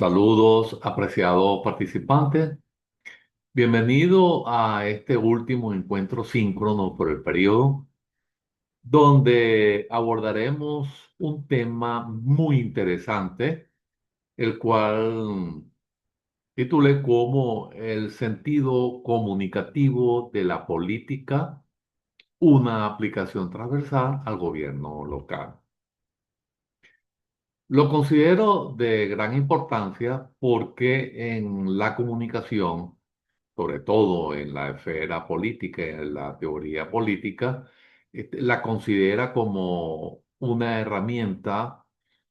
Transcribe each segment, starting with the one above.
Saludos, apreciados participantes. Bienvenido a este último encuentro síncrono por el periodo, donde abordaremos un tema muy interesante, el cual titulé como el sentido comunicativo de la política, una aplicación transversal al gobierno local. Lo considero de gran importancia porque en la comunicación, sobre todo en la esfera política y en la teoría política, la considera como una herramienta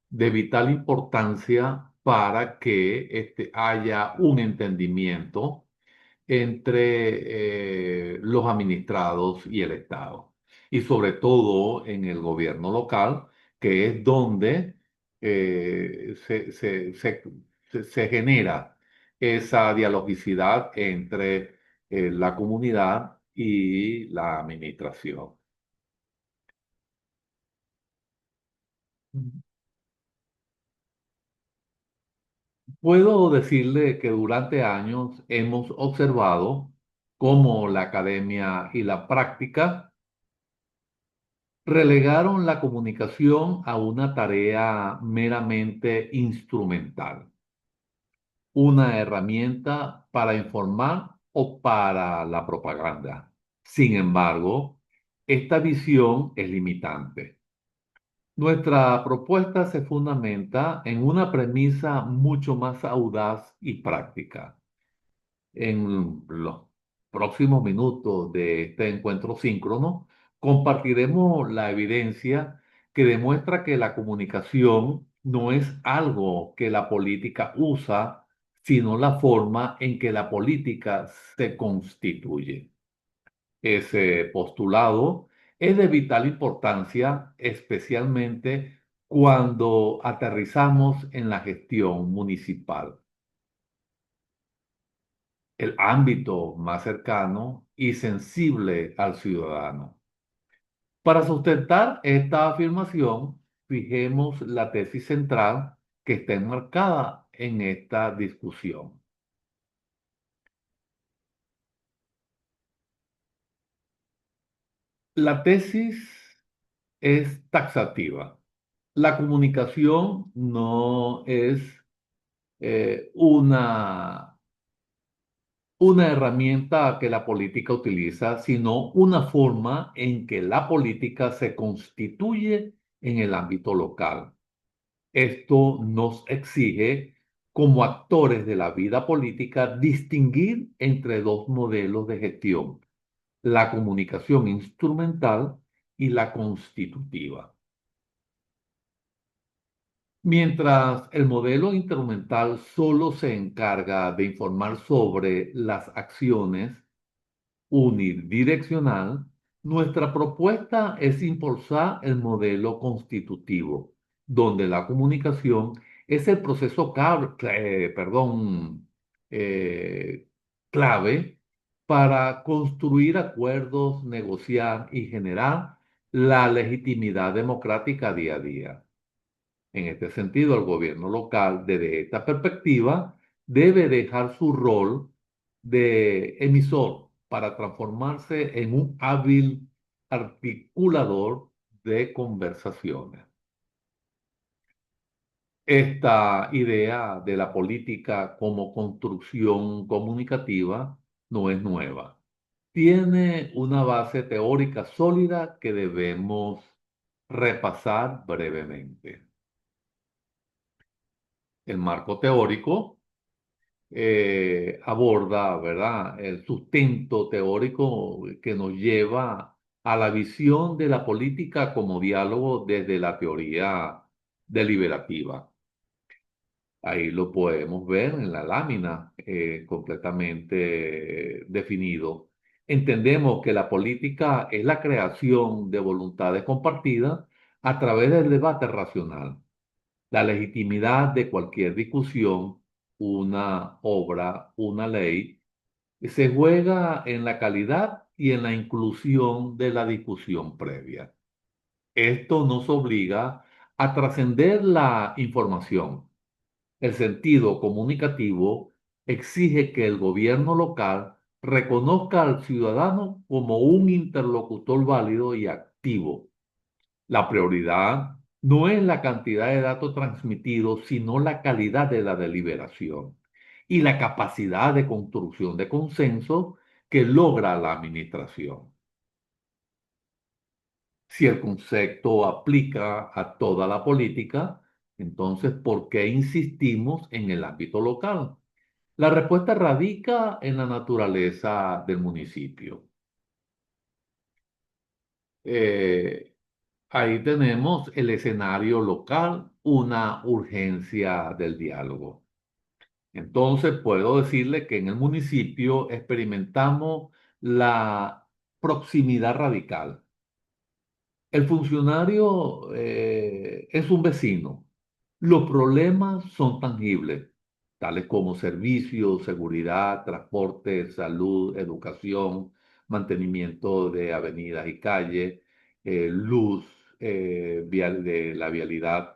de vital importancia para que haya un entendimiento entre los administrados y el Estado. Y sobre todo en el gobierno local, que es donde se genera esa dialogicidad entre la comunidad y la administración. Puedo decirle que durante años hemos observado cómo la academia y la práctica relegaron la comunicación a una tarea meramente instrumental, una herramienta para informar o para la propaganda. Sin embargo, esta visión es limitante. Nuestra propuesta se fundamenta en una premisa mucho más audaz y práctica. En los próximos minutos de este encuentro síncrono, compartiremos la evidencia que demuestra que la comunicación no es algo que la política usa, sino la forma en que la política se constituye. Ese postulado es de vital importancia, especialmente cuando aterrizamos en la gestión municipal, el ámbito más cercano y sensible al ciudadano. Para sustentar esta afirmación, fijemos la tesis central que está enmarcada en esta discusión. La tesis es taxativa. La comunicación no es una herramienta que la política utiliza, sino una forma en que la política se constituye en el ámbito local. Esto nos exige, como actores de la vida política, distinguir entre dos modelos de gestión, la comunicación instrumental y la constitutiva. Mientras el modelo instrumental solo se encarga de informar sobre las acciones unidireccional, nuestra propuesta es impulsar el modelo constitutivo, donde la comunicación es el proceso eh, clave para construir acuerdos, negociar y generar la legitimidad democrática día a día. En este sentido, el gobierno local, desde esta perspectiva, debe dejar su rol de emisor para transformarse en un hábil articulador de conversaciones. Esta idea de la política como construcción comunicativa no es nueva. Tiene una base teórica sólida que debemos repasar brevemente. El marco teórico aborda, ¿verdad?, el sustento teórico que nos lleva a la visión de la política como diálogo desde la teoría deliberativa. Ahí lo podemos ver en la lámina completamente definido. Entendemos que la política es la creación de voluntades compartidas a través del debate racional, la legitimidad de cualquier discusión, una obra, una ley, se juega en la calidad y en la inclusión de la discusión previa. Esto nos obliga a trascender la información, El sentido comunicativo exige que el gobierno local reconozca al ciudadano como un interlocutor válido y activo. La prioridad no es la cantidad de datos transmitidos, sino la calidad de la deliberación y la capacidad de construcción de consenso que logra la administración. Si el concepto aplica a toda la política, entonces, ¿por qué insistimos en el ámbito local? La respuesta radica en la naturaleza del municipio. Eh, Ahí tenemos el escenario local, una urgencia del diálogo. Entonces, puedo decirle que en el municipio experimentamos la proximidad radical. El funcionario es un vecino. Los problemas son tangibles, tales como servicios, seguridad, transporte, salud, educación, mantenimiento de avenidas y calles, luz, de la vialidad,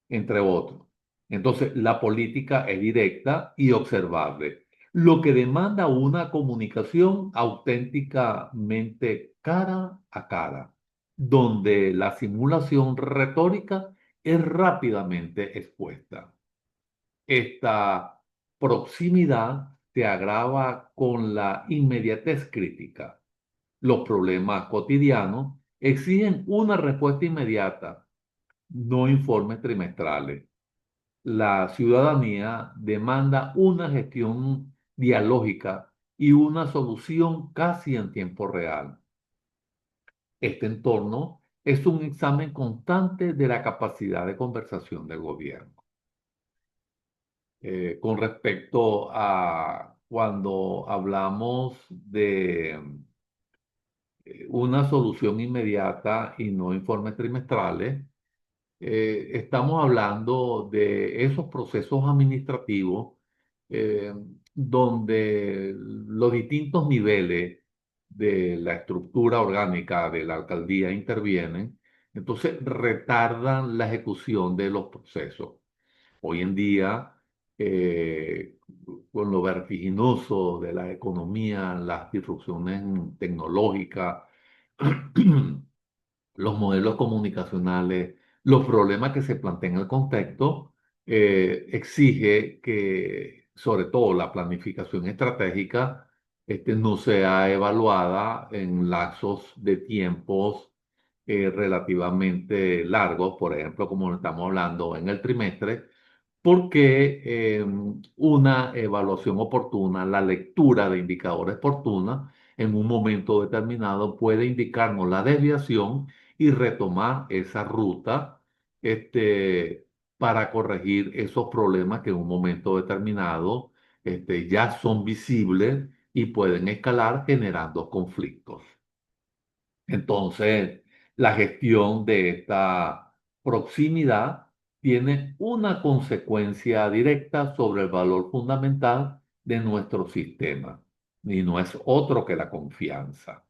entre otros. Entonces, la política es directa y observable, lo que demanda una comunicación auténticamente cara a cara, donde la simulación retórica es rápidamente expuesta. Esta proximidad se agrava con la inmediatez crítica. Los problemas cotidianos exigen una respuesta inmediata, no informes trimestrales. La ciudadanía demanda una gestión dialógica y una solución casi en tiempo real. Este entorno es un examen constante de la capacidad de conversación del gobierno. Con respecto a cuando hablamos de una solución inmediata y no informes trimestrales, estamos hablando de esos procesos administrativos eh, donde los distintos niveles de la estructura orgánica de la alcaldía intervienen, entonces retardan la ejecución de los procesos. Hoy en día, eh, con lo vertiginoso de la economía, las disrupciones tecnológicas, los modelos comunicacionales, los problemas que se plantean en el contexto, exige que, sobre todo, la planificación estratégica no sea evaluada en lapsos de tiempos relativamente largos, por ejemplo, como estamos hablando en el trimestre, porque una evaluación oportuna, la lectura de indicadores oportuna, en un momento determinado puede indicarnos la desviación y retomar esa ruta para corregir esos problemas que en un momento determinado ya son visibles y pueden escalar generando conflictos. Entonces, la gestión de esta proximidad tiene una consecuencia directa sobre el valor fundamental de nuestro sistema y no es otro que la confianza.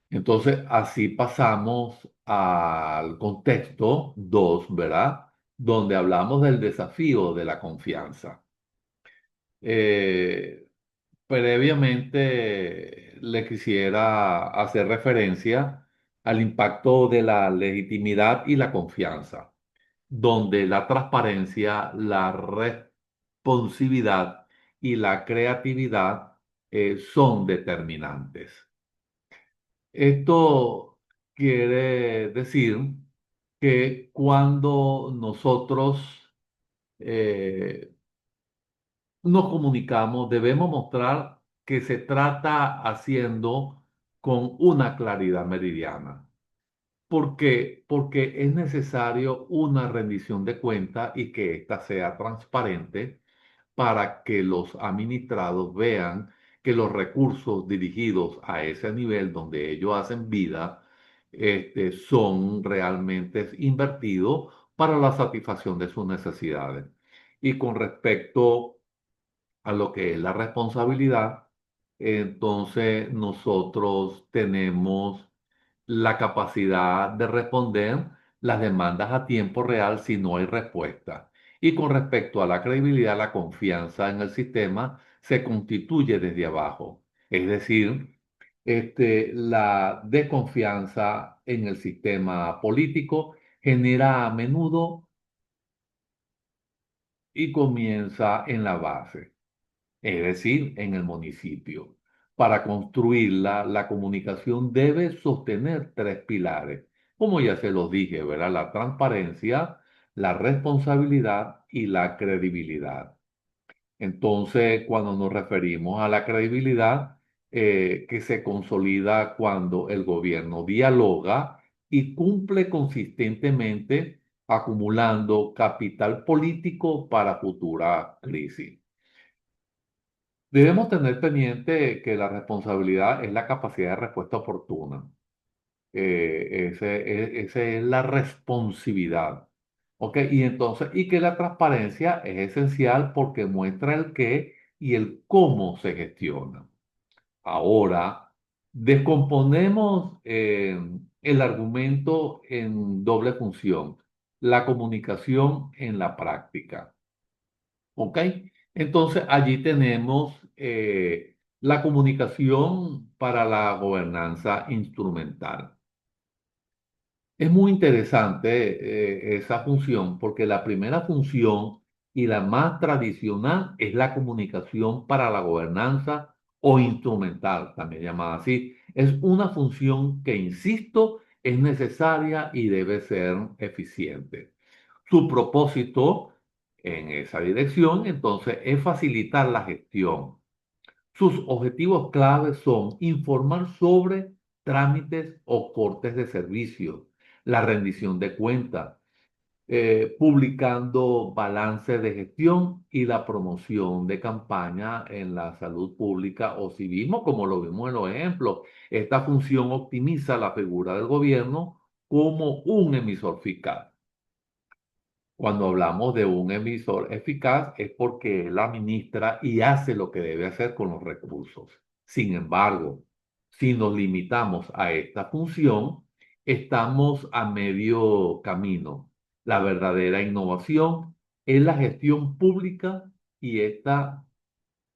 Entonces, así pasamos al contexto 2, ¿verdad? Donde hablamos del desafío de la confianza. Eh, Previamente le quisiera hacer referencia al impacto de la legitimidad y la confianza, donde la transparencia, la responsividad y la creatividad son determinantes. Esto quiere decir que cuando nosotros eh, nos comunicamos, debemos mostrar que se trata haciendo con una claridad meridiana. ¿Por qué? Porque es necesario una rendición de cuentas y que ésta sea transparente para que los administrados vean que los recursos dirigidos a ese nivel donde ellos hacen vida son realmente invertidos para la satisfacción de sus necesidades. Y con respecto a lo que es la responsabilidad, entonces nosotros tenemos la capacidad de responder las demandas a tiempo real si no hay respuesta. Y con respecto a la credibilidad, la confianza en el sistema se constituye desde abajo. Es decir, la desconfianza en el sistema político genera a menudo y comienza en la base, es decir, en el municipio. Para construirla, la comunicación debe sostener tres pilares, como ya se los dije, ¿verdad? La transparencia, la responsabilidad y la credibilidad. Entonces, cuando nos referimos a la credibilidad, que se consolida cuando el gobierno dialoga y cumple consistentemente, acumulando capital político para futuras crisis. Debemos tener pendiente que la responsabilidad es la capacidad de respuesta oportuna. Esa es la responsividad. ¿Ok? Y entonces, y que la transparencia es esencial porque muestra el qué y el cómo se gestiona. Ahora, descomponemos el argumento en doble función, la comunicación en la práctica. ¿Ok? Entonces, allí tenemos la comunicación para la gobernanza instrumental. Es muy interesante esa función porque la primera función y la más tradicional es la comunicación para la gobernanza o instrumental, también llamada así. Es una función que, insisto, es necesaria y debe ser eficiente. Su propósito en esa dirección, entonces, es facilitar la gestión. Sus objetivos claves son informar sobre trámites o cortes de servicios, la rendición de cuentas, publicando balances de gestión y la promoción de campaña en la salud pública o civismo, como lo vimos en los ejemplos. Esta función optimiza la figura del gobierno como un emisor fiscal. Cuando hablamos de un emisor eficaz es porque él administra y hace lo que debe hacer con los recursos. Sin embargo, si nos limitamos a esta función, estamos a medio camino. La verdadera innovación es la gestión pública y está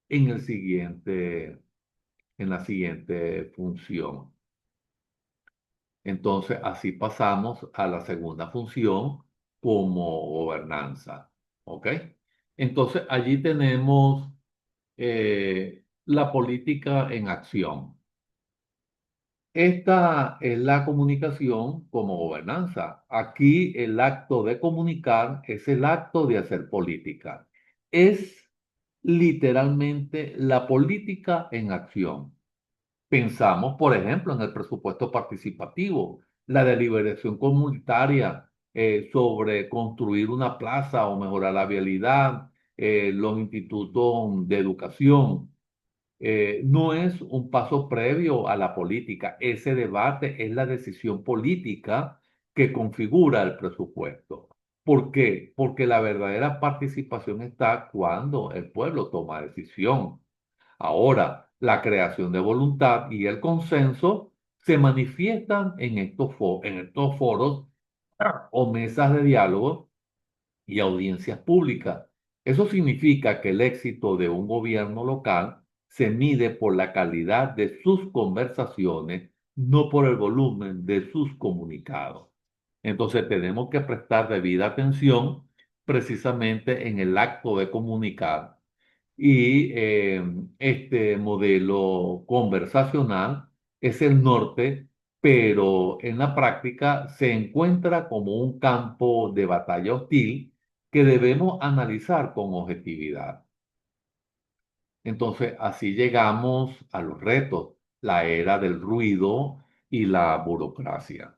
en en la siguiente función. Entonces, así pasamos a la segunda función como gobernanza. ¿Ok? Entonces, allí tenemos la política en acción. Esta es la comunicación como gobernanza. Aquí el acto de comunicar es el acto de hacer política. Es literalmente la política en acción. Pensamos, por ejemplo, en el presupuesto participativo, la deliberación comunitaria sobre construir una plaza o mejorar la vialidad, los institutos de educación. No es un paso previo a la política. Ese debate es la decisión política que configura el presupuesto. ¿Por qué? Porque la verdadera participación está cuando el pueblo toma decisión. Ahora, la creación de voluntad y el consenso se manifiestan en estos foros o mesas de diálogo y audiencias públicas. Eso significa que el éxito de un gobierno local se mide por la calidad de sus conversaciones, no por el volumen de sus comunicados. Entonces tenemos que prestar debida atención precisamente en el acto de comunicar y este modelo conversacional es el norte, pero en la práctica se encuentra como un campo de batalla hostil que debemos analizar con objetividad. Entonces, así llegamos a los retos, la era del ruido y la burocracia.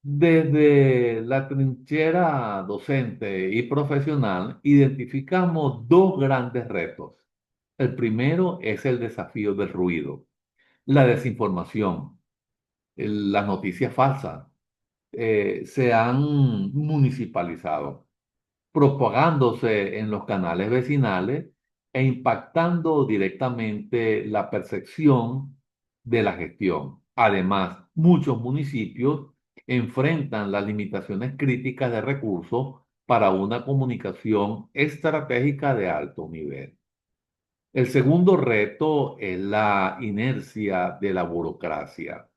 Desde la trinchera docente y profesional, identificamos dos grandes retos. El primero es el desafío del ruido, la desinformación, las noticias falsas se han municipalizado, propagándose en los canales vecinales e impactando directamente la percepción de la gestión. Además, muchos municipios enfrentan las limitaciones críticas de recursos para una comunicación estratégica de alto nivel. El segundo reto es la inercia de la burocracia.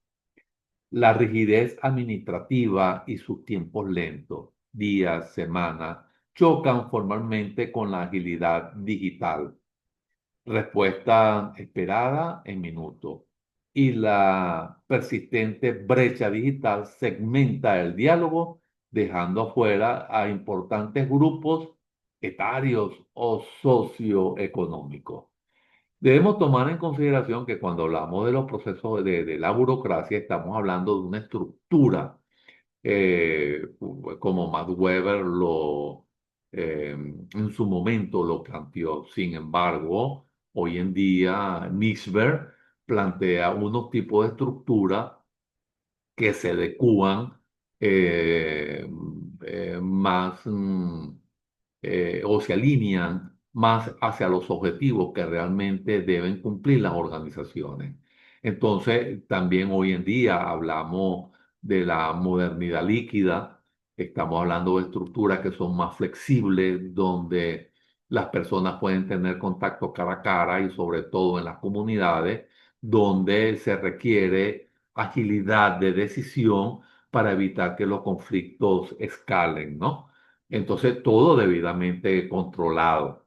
La rigidez administrativa y sus tiempos lentos, días, semanas, chocan formalmente con la agilidad digital. Respuesta esperada en minutos. Y la persistente brecha digital segmenta el diálogo, dejando afuera a importantes grupos etarios o socioeconómicos. Debemos tomar en consideración que cuando hablamos de los procesos de la burocracia, estamos hablando de una estructura, como Max Weber en su momento lo planteó. Sin embargo, hoy en día Nisberg plantea unos tipos de estructura que se adecúan eh, más o se alinean más hacia los objetivos que realmente deben cumplir las organizaciones. Entonces, también hoy en día hablamos de la modernidad líquida, estamos hablando de estructuras que son más flexibles, donde las personas pueden tener contacto cara a cara y sobre todo en las comunidades, donde se requiere agilidad de decisión para evitar que los conflictos escalen, ¿no? Entonces, todo debidamente controlado,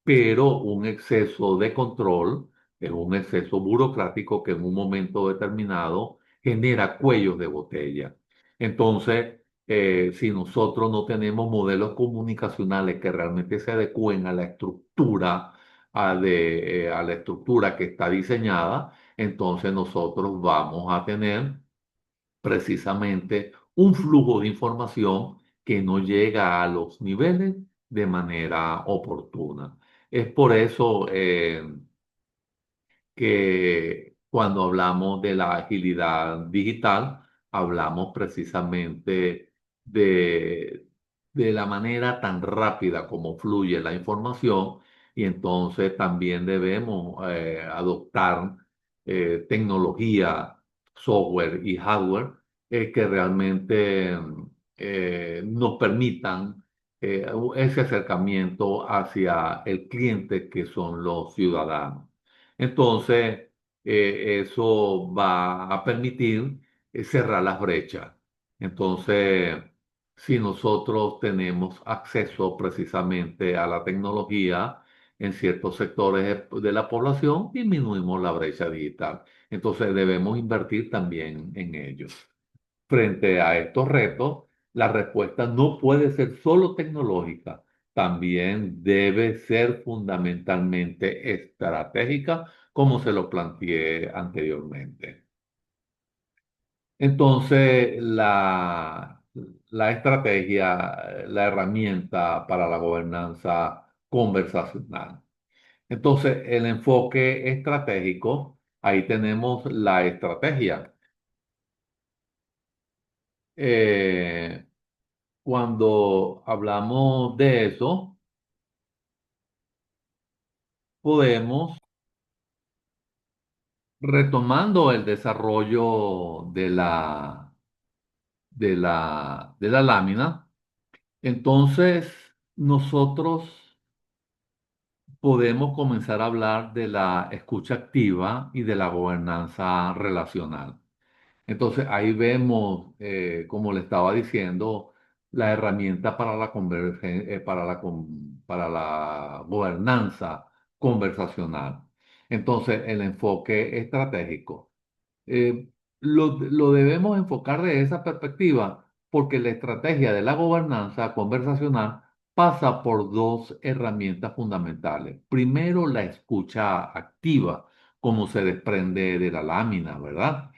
pero un exceso de control es un exceso burocrático que en un momento determinado genera cuellos de botella. Entonces, si nosotros no tenemos modelos comunicacionales que realmente se adecúen a la estructura, a la estructura que está diseñada, entonces nosotros vamos a tener precisamente un flujo de información que no llega a los niveles de manera oportuna. Es por eso que cuando hablamos de la agilidad digital, hablamos precisamente de, de la manera tan rápida como fluye la información y entonces también debemos adoptar tecnología, software y hardware que realmente nos permitan ese acercamiento hacia el cliente que son los ciudadanos. Entonces, eso va a permitir cerrar las brechas. Entonces, si nosotros tenemos acceso precisamente a la tecnología en ciertos sectores de la población, disminuimos la brecha digital. Entonces, debemos invertir también en ello. Frente a estos retos, la respuesta no puede ser solo tecnológica, también debe ser fundamentalmente estratégica, como se lo planteé anteriormente. Entonces, la estrategia, la herramienta para la gobernanza conversacional. Entonces, el enfoque estratégico, ahí tenemos la estrategia. Eh, Cuando hablamos de eso, podemos, retomando el desarrollo de la lámina, entonces nosotros podemos comenzar a hablar de la escucha activa y de la gobernanza relacional. Entonces ahí vemos, como le estaba diciendo, la herramienta para para la gobernanza conversacional. Entonces el enfoque estratégico. Eh, lo debemos enfocar de esa perspectiva porque la estrategia de la gobernanza conversacional pasa por dos herramientas fundamentales. Primero, la escucha activa, como se desprende de la lámina, ¿verdad?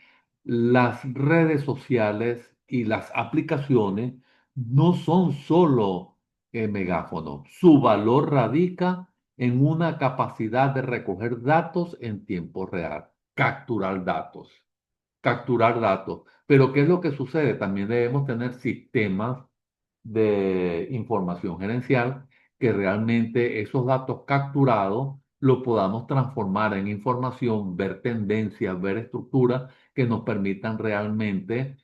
Las redes sociales y las aplicaciones no son solo megáfonos. Su valor radica en una capacidad de recoger datos en tiempo real, capturar datos, capturar datos. Pero ¿qué es lo que sucede? También debemos tener sistemas de información gerencial que realmente esos datos capturados lo podamos transformar en información, ver tendencias, ver estructuras que nos permitan realmente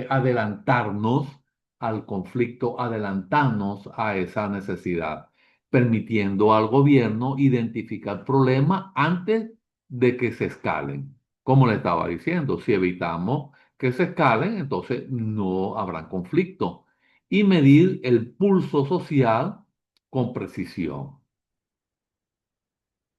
adelantarnos al conflicto, adelantarnos a esa necesidad, permitiendo al gobierno identificar problemas antes de que se escalen. Como le estaba diciendo, si evitamos que se escalen, entonces no habrá conflicto. Y medir el pulso social con precisión.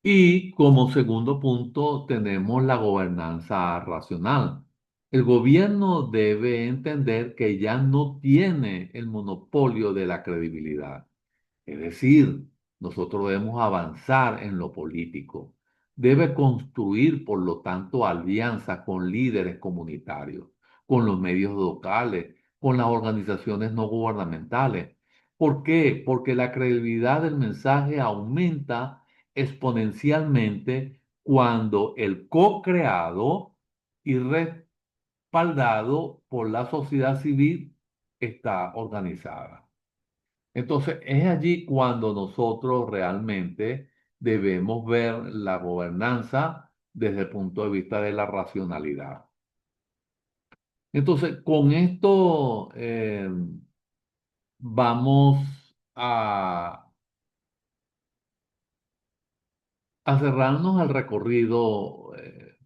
Y como segundo punto tenemos la gobernanza racional. El gobierno debe entender que ya no tiene el monopolio de la credibilidad. Es decir, nosotros debemos avanzar en lo político. Debe construir, por lo tanto, alianzas con líderes comunitarios, con los medios locales, con las organizaciones no gubernamentales. ¿Por qué? Porque la credibilidad del mensaje aumenta exponencialmente cuando el co-creado y respaldado por la sociedad civil está organizada. Entonces, es allí cuando nosotros realmente debemos ver la gobernanza desde el punto de vista de la racionalidad. Entonces, con esto vamos a, a cerrarnos al recorrido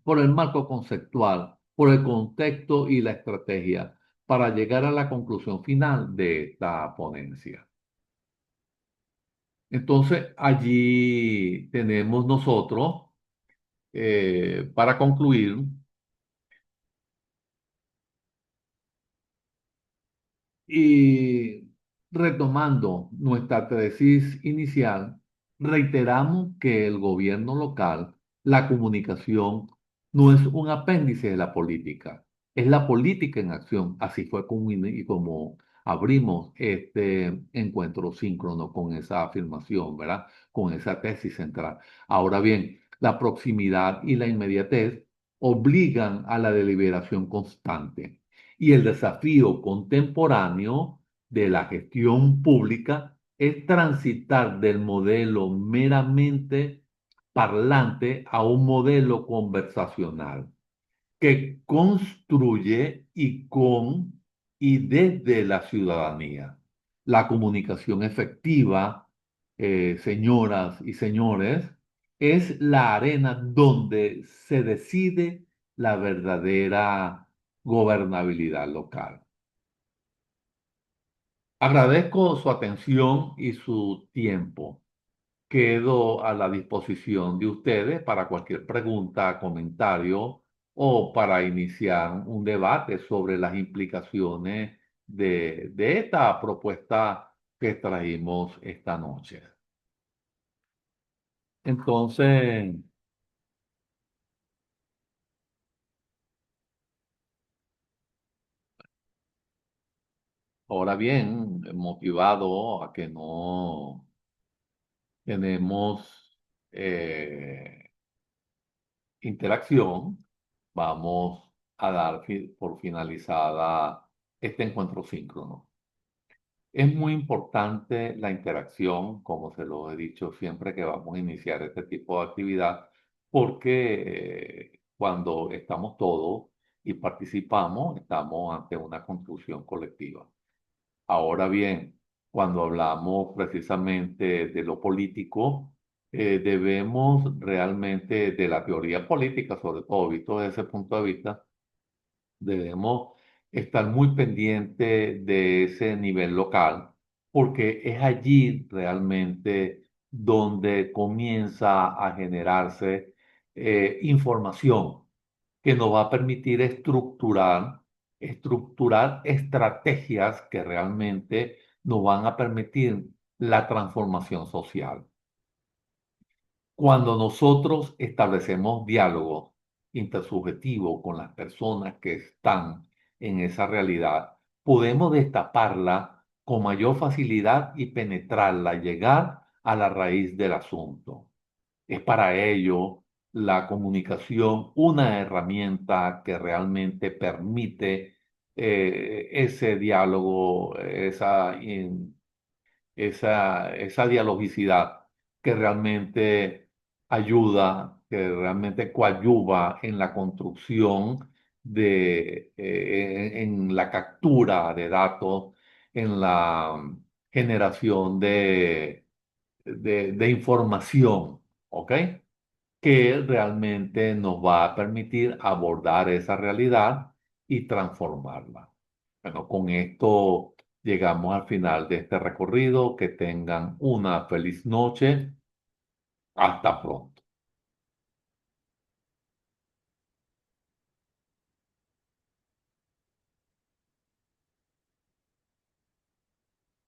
por el marco conceptual, por el contexto y la estrategia para llegar a la conclusión final de esta ponencia. Entonces, allí tenemos nosotros, para concluir, y retomando nuestra tesis inicial, reiteramos que el gobierno local, la comunicación, no es un apéndice de la política, es la política en acción. Así fue como abrimos este encuentro síncrono con esa afirmación, ¿verdad? Con esa tesis central. Ahora bien, la proximidad y la inmediatez obligan a la deliberación constante y el desafío contemporáneo de la gestión pública es transitar del modelo meramente parlante a un modelo conversacional que construye y con y desde la ciudadanía. La comunicación efectiva, señoras y señores, es la arena donde se decide la verdadera gobernabilidad local. Agradezco su atención y su tiempo. Quedo a la disposición de ustedes para cualquier pregunta, comentario o para iniciar un debate sobre las implicaciones de esta propuesta que trajimos esta noche. Entonces, ahora bien, motivado a que no tenemos interacción, vamos a dar por finalizada este encuentro síncrono. Es muy importante la interacción, como se lo he dicho siempre que vamos a iniciar este tipo de actividad, porque cuando estamos todos y participamos, estamos ante una construcción colectiva. Ahora bien, cuando hablamos precisamente de lo político, debemos realmente de la teoría política, sobre todo visto desde ese punto de vista, debemos estar muy pendientes de ese nivel local, porque es allí realmente donde comienza a generarse información que nos va a permitir estructurar estrategias que realmente nos van a permitir la transformación social. Cuando nosotros establecemos diálogo intersubjetivo con las personas que están en esa realidad, podemos destaparla con mayor facilidad y penetrarla, llegar a la raíz del asunto. Es para ello la comunicación una herramienta que realmente permite ese diálogo, esa dialogicidad que realmente ayuda, que realmente coadyuva en la construcción en la captura de datos, en la generación de información, ¿ok? Que realmente nos va a permitir abordar esa realidad y transformarla. Bueno, con esto llegamos al final de este recorrido. Que tengan una feliz noche. Hasta pronto.